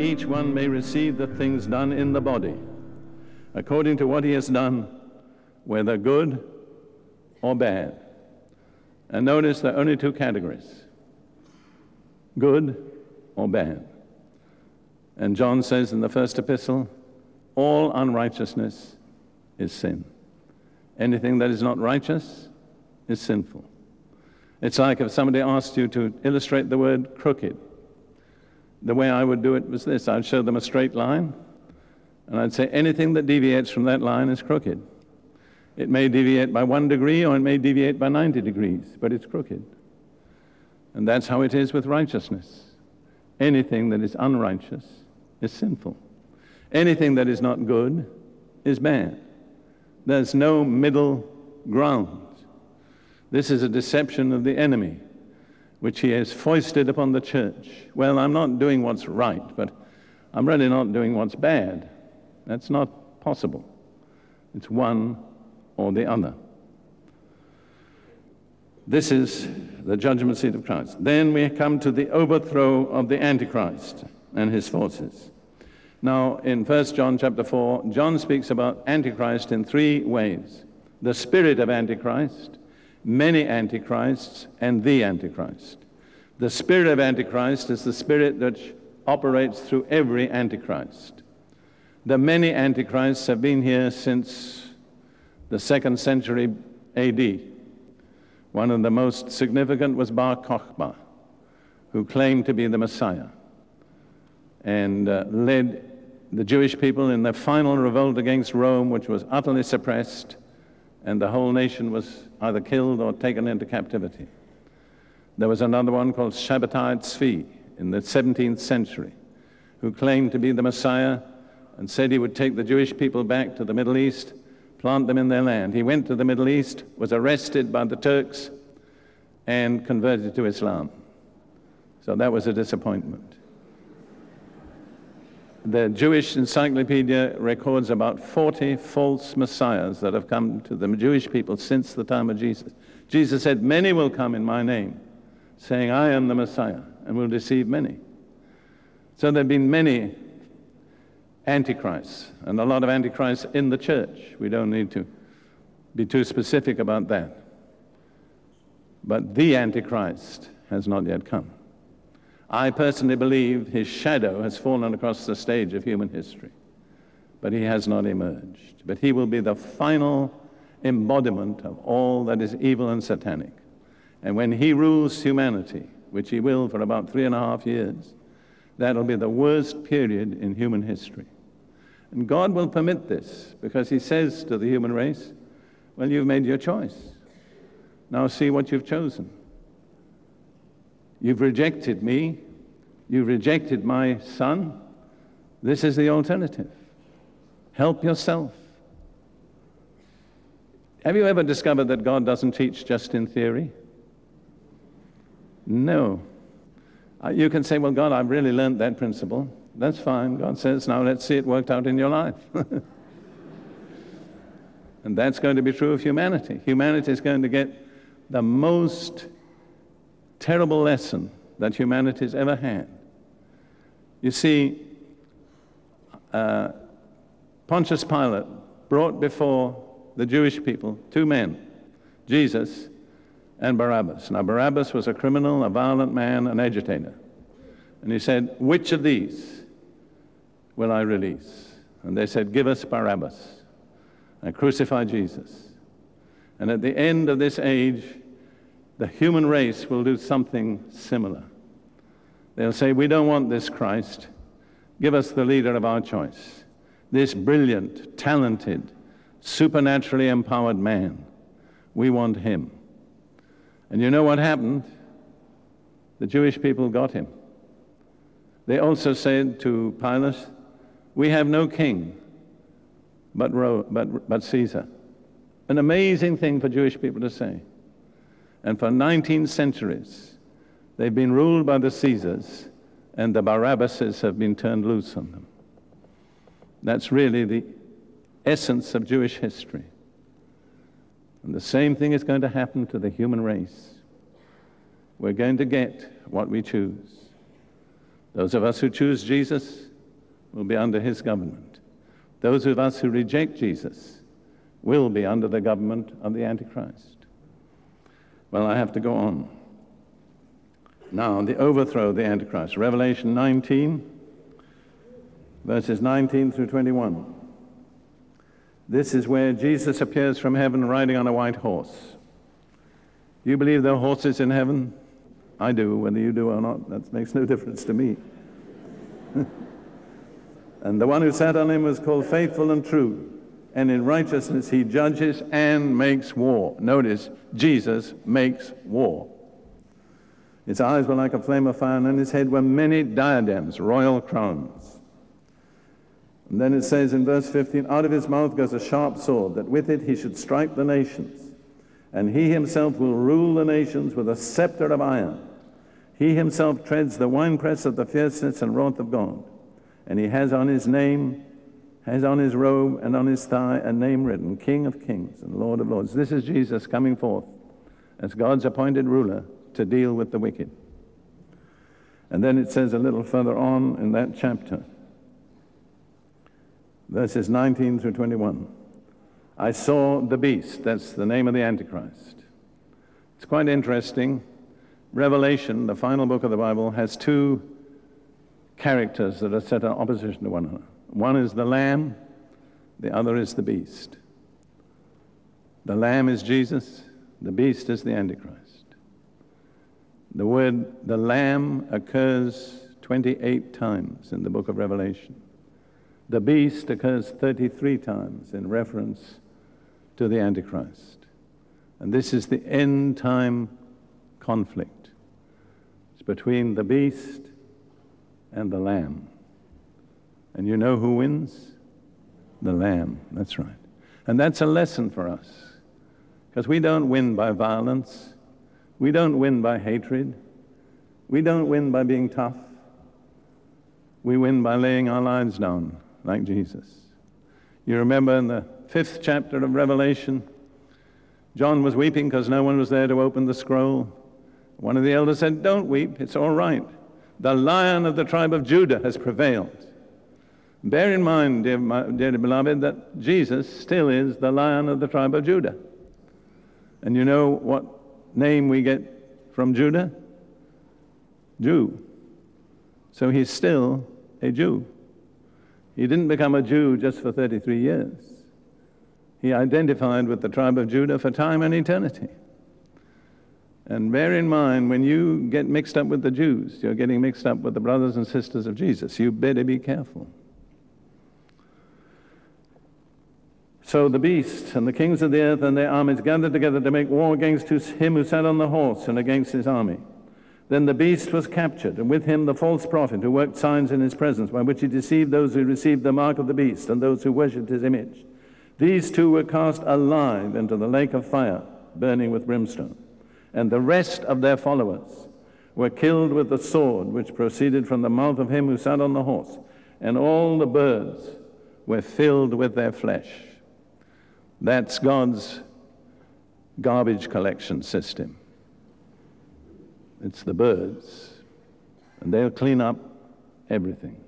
Each one may receive the things done in the body, according to what he has done, whether good or bad. And notice there are only two categories, good or bad. And John says in the first epistle, all unrighteousness is sin. Anything that is not righteous is sinful. It's like if somebody asked you to illustrate the word crooked. The way I would do it was this. I'd show them a straight line, and I'd say anything that deviates from that line is crooked. It may deviate by 1 degree or it may deviate by 90 degrees, but it's crooked. And that's how it is with righteousness. Anything that is unrighteous is sinful. Anything that is not good is bad. There's no middle ground. This is a deception of the enemy, which he has foisted upon the church. Well, I'm not doing what's right, but I'm really not doing what's bad. That's not possible. It's one or the other. This is the judgment seat of Christ. Then we come to the overthrow of the Antichrist and his forces. Now, in 1 John chapter 4, John speaks about Antichrist in 3 ways. The spirit of Antichrist, many Antichrists, and the Antichrist. The spirit of Antichrist is the spirit that operates through every Antichrist. The many Antichrists have been here since the 2nd century A.D. One of the most significant was Bar Kokhba, who claimed to be the Messiah and led the Jewish people in their final revolt against Rome, which was utterly suppressed, and the whole nation was either killed or taken into captivity. There was another one called Shabbatai Tzvi in the 17th century, who claimed to be the Messiah and said he would take the Jewish people back to the Middle East, plant them in their land. He went to the Middle East, was arrested by the Turks, and converted to Islam. So that was a disappointment. The Jewish Encyclopedia records about 40 false messiahs that have come to the Jewish people since the time of Jesus. Jesus said, "Many will come in my name, saying, I am the Messiah," and will deceive many. So there have been many antichrists, and a lot of antichrists in the church. We don't need to be too specific about that. But the Antichrist has not yet come. I personally believe his shadow has fallen across the stage of human history, but he has not emerged. But he will be the final embodiment of all that is evil and satanic. And when he rules humanity, which he will for about 3.5 years, that'll be the worst period in human history. And God will permit this because he says to the human race, well, you've made your choice. Now see what you've chosen. You've rejected me. You've rejected my son. This is the alternative. Help yourself. Have you ever discovered that God doesn't teach just in theory? No. You can say, well, God, I've really learned that principle. That's fine. God says, now let's see it worked out in your life. And that's going to be true of humanity. Humanity is going to get the most terrible lesson that humanity has ever had. You see, Pontius Pilate brought before the Jewish people 2 men, Jesus and Barabbas. Now, Barabbas was a criminal, a violent man, an agitator. And he said, which of these will I release? And they said, give us Barabbas and crucify Jesus. And at the end of this age, the human race will do something similar. They'll say, we don't want this Christ. Give us the leader of our choice. This brilliant, talented, supernaturally empowered man. We want him. And you know what happened? The Jewish people got him. They also said to Pilate, we have no king but Caesar. An amazing thing for Jewish people to say. And for 19 centuries, they've been ruled by the Caesars, and the Barabbases have been turned loose on them. That's really the essence of Jewish history. And the same thing is going to happen to the human race. We're going to get what we choose. Those of us who choose Jesus will be under his government. Those of us who reject Jesus will be under the government of the Antichrist. Well, I have to go on. Now, the overthrow of the Antichrist. Revelation 19, verses 19 through 21. This is where Jesus appears from heaven riding on a white horse. Do you believe there are horses in heaven? I do. Whether you do or not, that makes no difference to me. And the one who sat on him was called Faithful and True. and in righteousness he judges and makes war. Notice, Jesus makes war. His eyes were like a flame of fire, and on his head were many diadems, royal crowns. And then it says in verse 15, out of his mouth goes a sharp sword, that with it he should strike the nations. And he himself will rule the nations with a scepter of iron. He himself treads the winepress of the fierceness and wrath of God. And he has on his name, has on his robe and on his thigh a name written, King of Kings and Lord of Lords. This is Jesus coming forth as God's appointed ruler to deal with the wicked. And then it says a little further on in that chapter, verses 19 through 21, I saw the beast. That's the name of the Antichrist. It's quite interesting. Revelation, the final book of the Bible, has two characters that are set in opposition to one another. One is the Lamb, the other is the beast. The Lamb is Jesus, the beast is the Antichrist. The word the Lamb occurs 28 times in the book of Revelation. The beast occurs 33 times in reference to the Antichrist. And this is the end time conflict. It's between the beast and the Lamb. And you know who wins? The Lamb, that's right. And that's a lesson for us, because we don't win by violence. We don't win by hatred. We don't win by being tough. We win by laying our lives down like Jesus. You remember in the 5th chapter of Revelation, John was weeping because no one was there to open the scroll. One of the elders said, don't weep, it's all right. The Lion of the tribe of Judah has prevailed. Bear in mind, dear beloved, that Jesus still is the Lion of the tribe of Judah. And you know what name we get from Judah? Jew. So he's still a Jew. He didn't become a Jew just for 33 years. He identified with the tribe of Judah for time and eternity. And bear in mind, when you get mixed up with the Jews, you're getting mixed up with the brothers and sisters of Jesus. You better be careful. So the beast and the kings of the earth and their armies gathered together to make war against him who sat on the horse and against his army. Then the beast was captured, and with him the false prophet who worked signs in his presence, by which he deceived those who received the mark of the beast and those who worshipped his image. These two were cast alive into the lake of fire, burning with brimstone. And the rest of their followers were killed with the sword which proceeded from the mouth of him who sat on the horse, and all the birds were filled with their flesh. That's God's garbage collection system. It's the birds, and they'll clean up everything.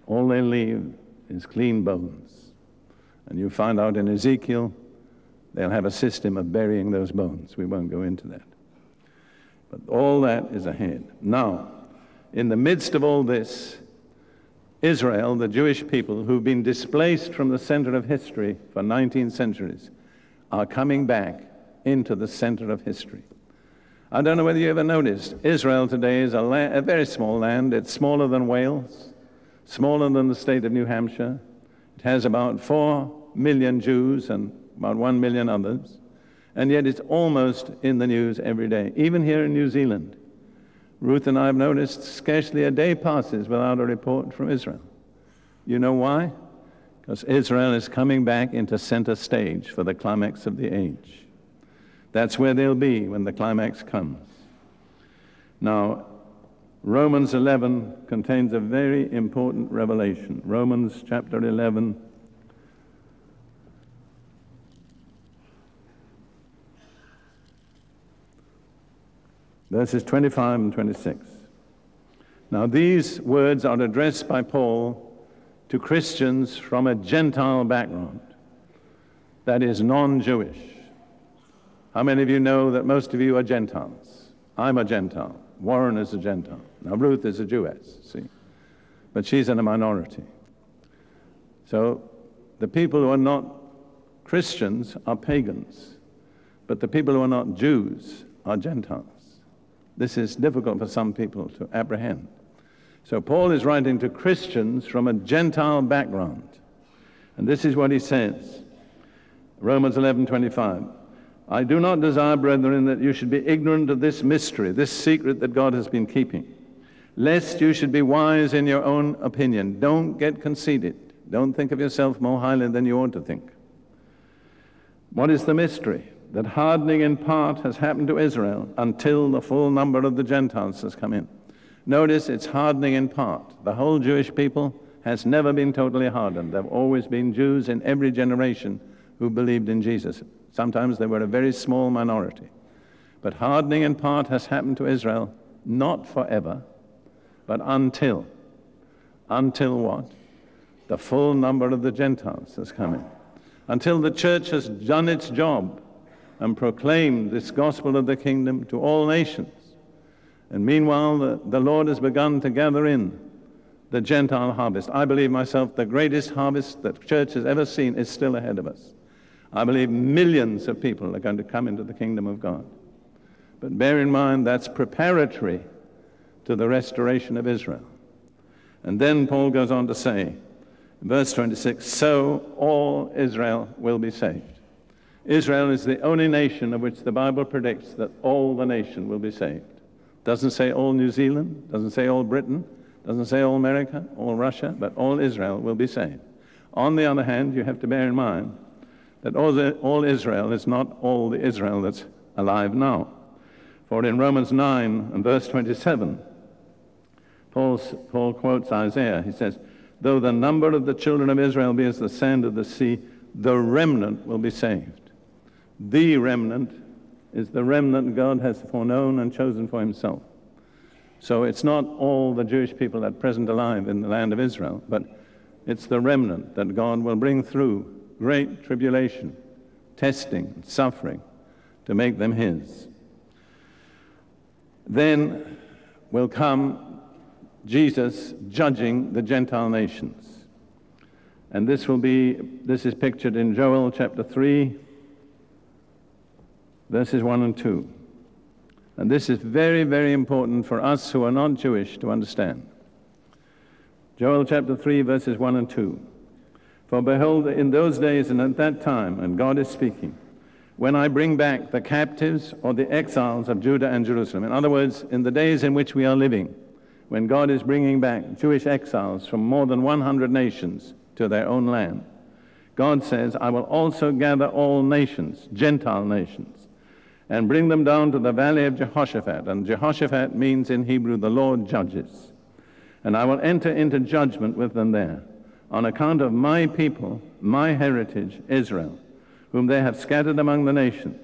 All they leave is clean bones. And you find out in Ezekiel, they'll have a system of burying those bones. We won't go into that. But all that is ahead. Now, in the midst of all this, Israel, the Jewish people who've been displaced from the center of history for 19 centuries, are coming back into the center of history. I don't know whether you ever noticed, Israel today is a very small land. It's smaller than Wales, smaller than the state of New Hampshire. It has about 4 million Jews and about 1 million others, and yet it's almost in the news every day. Even here in New Zealand, Ruth and I have noticed scarcely a day passes without a report from Israel. You know why? Because Israel is coming back into center stage for the climax of the age. That's where they'll be when the climax comes. Now, Romans 11 contains a very important revelation. Romans chapter 11. Verses 25 and 26. Now, these words are addressed by Paul to Christians from a Gentile background, that is, non-Jewish. How many of you know that most of you are Gentiles? I'm a Gentile. Warren is a Gentile. Now, Ruth is a Jewess, see? But she's in a minority. So, the people who are not Christians are pagans, but the people who are not Jews are Gentiles. This is difficult for some people to apprehend. So Paul is writing to Christians from a Gentile background. And this is what he says, Romans 11:25. I do not desire, brethren, that you should be ignorant of this mystery, this secret that God has been keeping, lest you should be wise in your own opinion. Don't get conceited. Don't think of yourself more highly than you ought to think. What is the mystery? That hardening in part has happened to Israel until the full number of the Gentiles has come in. Notice it's hardening in part. The whole Jewish people has never been totally hardened. There have always been Jews in every generation who believed in Jesus. Sometimes they were a very small minority. But hardening in part has happened to Israel, not forever, but until. Until what? The full number of the Gentiles has come in. Until the church has done its job and proclaimed this gospel of the kingdom to all nations. And meanwhile, the Lord has begun to gather in the Gentile harvest. I believe myself the greatest harvest that the church has ever seen is still ahead of us. I believe millions of people are going to come into the kingdom of God. But bear in mind, that's preparatory to the restoration of Israel. And then Paul goes on to say, in verse 26, so all Israel will be saved. Israel is the only nation of which the Bible predicts that all the nation will be saved. Doesn't say all New Zealand, doesn't say all Britain, doesn't say all America, all Russia, but all Israel will be saved. On the other hand, you have to bear in mind that all Israel is not all the Israel that's alive now. For in Romans 9 and verse 27, Paul quotes Isaiah. He says, though the number of the children of Israel be as the sand of the sea, the remnant will be saved. The remnant is the remnant God has foreknown and chosen for himself. So it's not all the Jewish people at present alive in the land of Israel, but it's the remnant that God will bring through great tribulation, testing, suffering, to make them his. Then will come Jesus judging the Gentile nations. And this is pictured in Joel chapter 3, verses 1 and 2. And this is very, very important for us who are not Jewish to understand. Joel chapter 3, verses 1 and 2. For behold, in those days and at that time, and God is speaking, when I bring back the captives or the exiles of Judah and Jerusalem. In other words, in the days in which we are living, when God is bringing back Jewish exiles from more than 100 nations to their own land, God says, I will also gather all nations, Gentile nations, and bring them down to the valley of Jehoshaphat. And Jehoshaphat means in Hebrew, the Lord judges. And I will enter into judgment with them there, on account of my people, my heritage, Israel, whom they have scattered among the nations.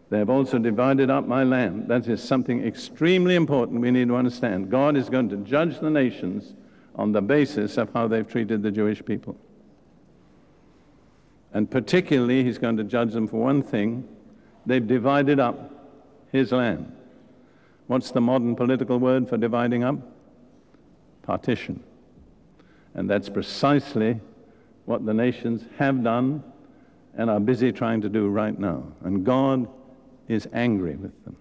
They have also divided up my land. That is something extremely important we need to understand. God is going to judge the nations on the basis of how they've treated the Jewish people. And particularly, he's going to judge them for one thing. They've divided up his land. What's the modern political word for dividing up? Partition. And that's precisely what the nations have done and are busy trying to do right now. And God is angry with them.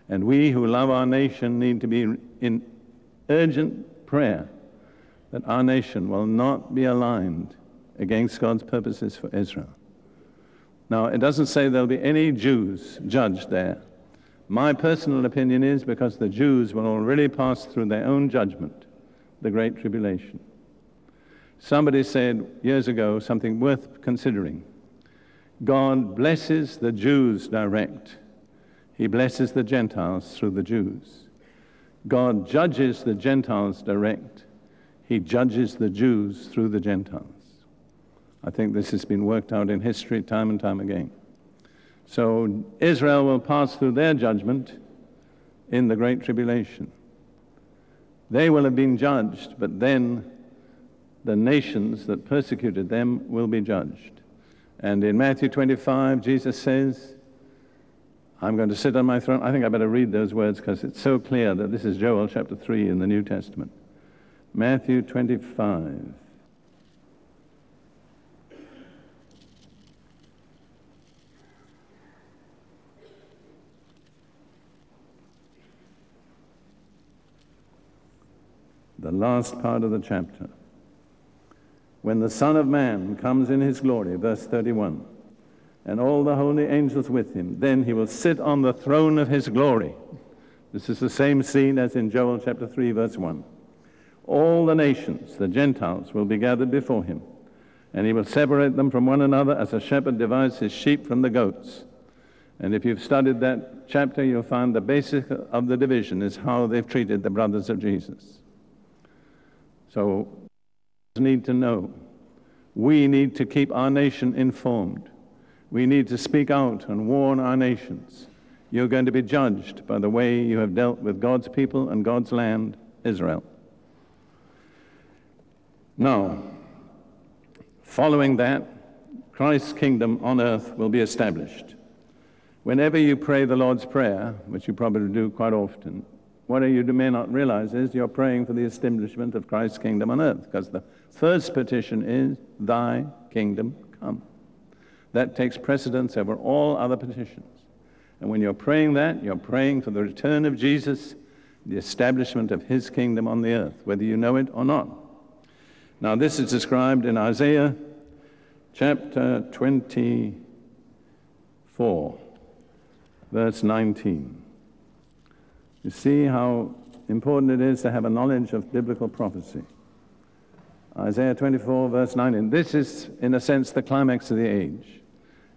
And we who love our nation need to be in urgent prayer that our nation will not be aligned against God's purposes for Israel. Now, it doesn't say there'll be any Jews judged there. My personal opinion is because the Jews will already pass through their own judgment, the Great Tribulation. Somebody said years ago something worth considering. God blesses the Jews direct. He blesses the Gentiles through the Jews. God judges the Gentiles direct. He judges the Jews through the Gentiles. I think this has been worked out in history time and time again. So Israel will pass through their judgment in the Great Tribulation. They will have been judged, but then the nations that persecuted them will be judged. And in Matthew 25, Jesus says, I'm going to sit on my throne. I think I better read those words because it's so clear that this is Joel chapter 3 in the New Testament. Matthew 25. The last part of the chapter. when the Son of Man comes in his glory, verse 31, and all the holy angels with him, then he will sit on the throne of his glory. This is the same scene as in Joel chapter 3, verse 1. All the nations, the Gentiles, will be gathered before him, and he will separate them from one another as a shepherd divides his sheep from the goats. And if you've studied that chapter, you'll find the basic of the division is how they've treated the brothers of Jesus. So we need to know. We need to keep our nation informed. We need to speak out and warn our nations. You're going to be judged by the way you have dealt with God's people and God's land, Israel. Now, following that, Christ's kingdom on earth will be established. Whenever you pray the Lord's Prayer, which you probably do quite often, what you may not realize is you're praying for the establishment of Christ's kingdom on earth, because the first petition is, thy kingdom come. That takes precedence over all other petitions. And when you're praying that, you're praying for the return of Jesus, the establishment of his kingdom on the earth, whether you know it or not. Now, this is described in Isaiah chapter 24, verse 19. You see how important it is to have a knowledge of biblical prophecy. Isaiah 24, verse 19. This is, in a sense, the climax of the age.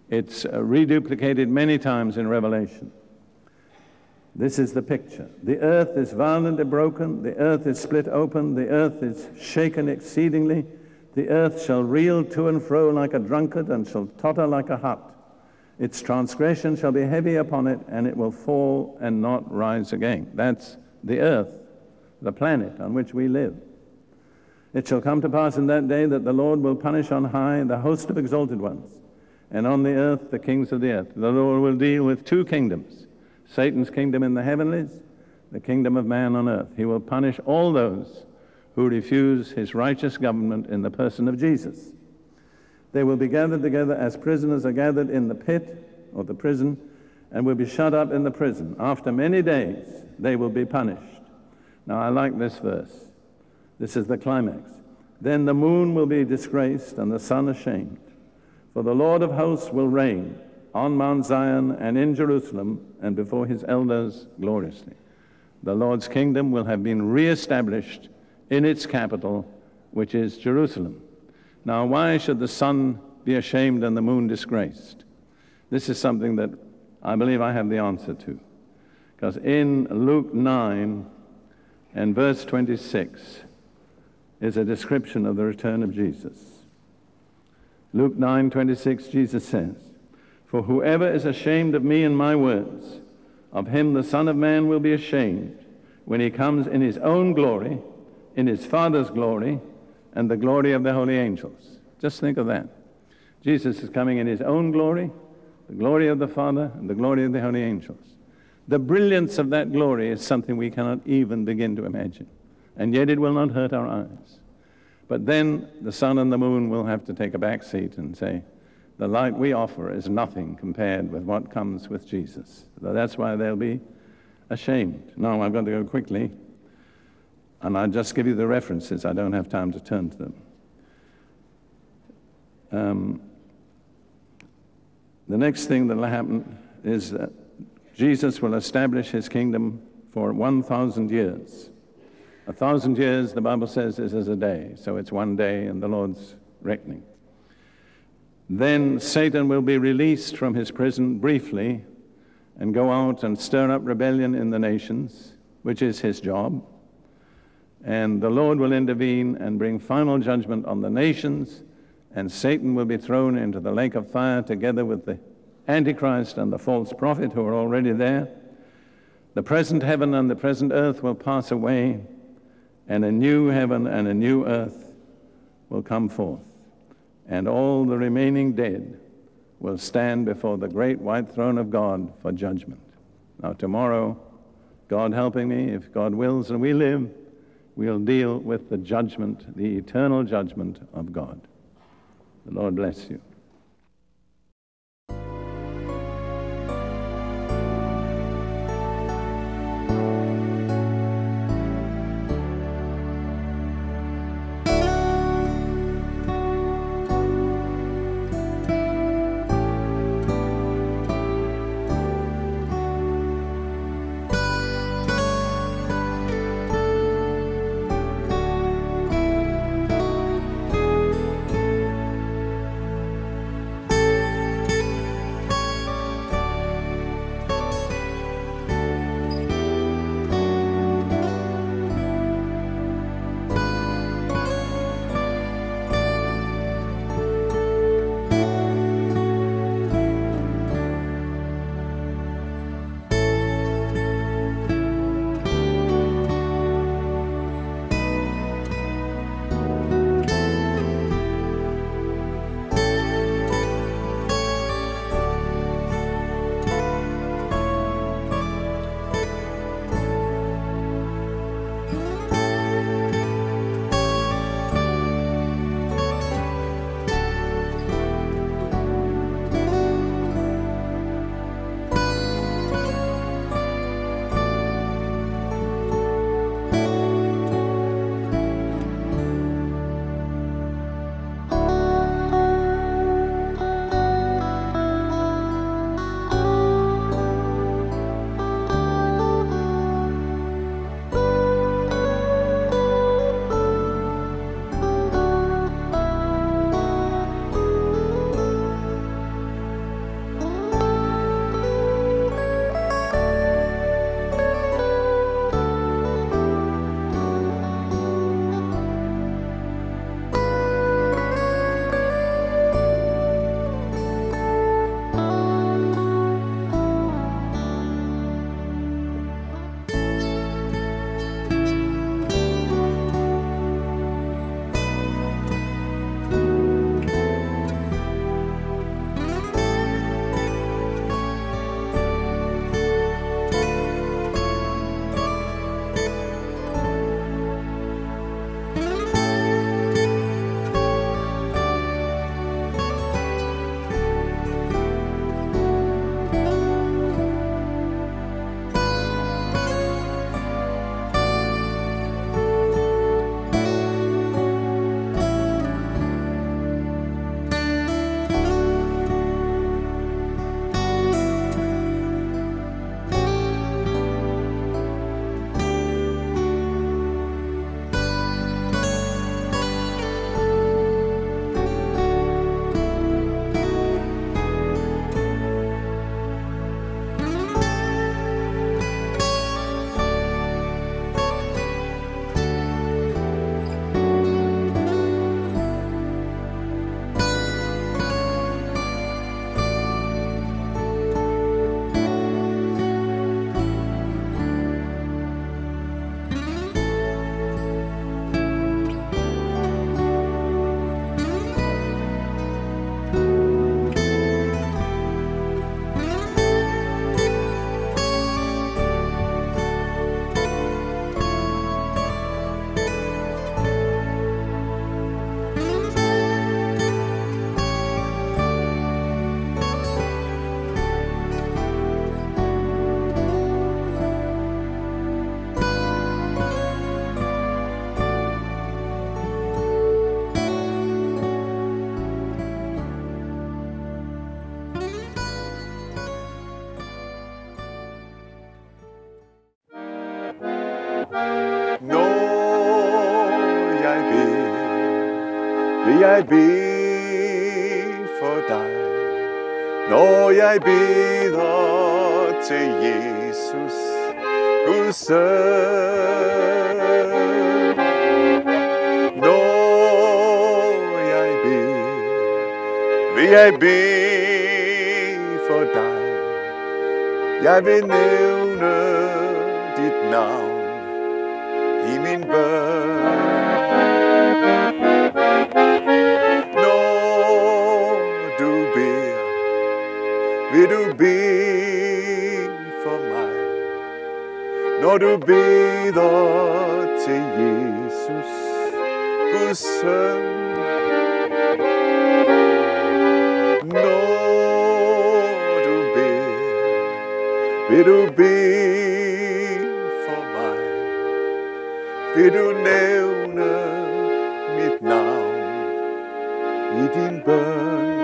It's reduplicated many times in Revelation. This is the picture. The earth is violently broken, the earth is split open, the earth is shaken exceedingly. The earth shall reel to and fro like a drunkard, and shall totter like a hut. Its transgression shall be heavy upon it, and it will fall and not rise again. That's the earth, the planet on which we live. It shall come to pass in that day that the Lord will punish on high the host of exalted ones, and on the earth the kings of the earth. The Lord will deal with two kingdoms, Satan's kingdom in the heavenlies, the kingdom of man on earth. He will punish all those who refuse his righteous government in the person of Jesus. They will be gathered together as prisoners are gathered in the pit or the prison, and will be shut up in the prison. After many days they will be punished. Now I like this verse. This is the climax. Then the moon will be disgraced and the sun ashamed. For the Lord of hosts will reign on Mount Zion and in Jerusalem and before his elders gloriously. The Lord's kingdom will have been reestablished in its capital, which is Jerusalem. Now, why should the sun be ashamed and the moon disgraced? This is something that I believe I have the answer to. Because in Luke 9 and verse 26 is a description of the return of Jesus. Luke 9:26, Jesus says, "For whoever is ashamed of me and my words, of him the Son of Man will be ashamed when he comes in his own glory, in his Father's glory, and the glory of the holy angels." Just think of that. Jesus is coming in his own glory, the glory of the Father, and the glory of the holy angels. The brilliance of that glory is something we cannot even begin to imagine, and yet it will not hurt our eyes. But then the sun and the moon will have to take a back seat and say, the light we offer is nothing compared with what comes with Jesus. So that's why they'll be ashamed. Now, I'm going to go quickly, and I'll just give you the references. I don't have time to turn to them. The next thing that will happen is that Jesus will establish his kingdom for 1,000 years. 1,000 years, the Bible says, is as a day, so it's one day in the Lord's reckoning. Then Satan will be released from his prison briefly and go out and stir up rebellion in the nations, which is his job. And the Lord will intervene and bring final judgment on the nations, and Satan will be thrown into the lake of fire together with the Antichrist and the false prophet who are already there. The present heaven and the present earth will pass away, and a new heaven and a new earth will come forth. And all the remaining dead will stand before the great white throne of God for judgment. Now tomorrow, God helping me, if God wills and we live, we'll deal with the judgment, the eternal judgment of God. The Lord bless you. jeg bede for dig, når jeg beder til Jesus, Guds søn. Når jeg beder, vil jeg bede for dig. Jeg vil nævne dit navn i min bøn. Når du beder, vil du bede for mig. Når du beder til Jesus, Guds søn. Når du beder, vil du bede for mig. Vil du nævne mit navn i din bøn.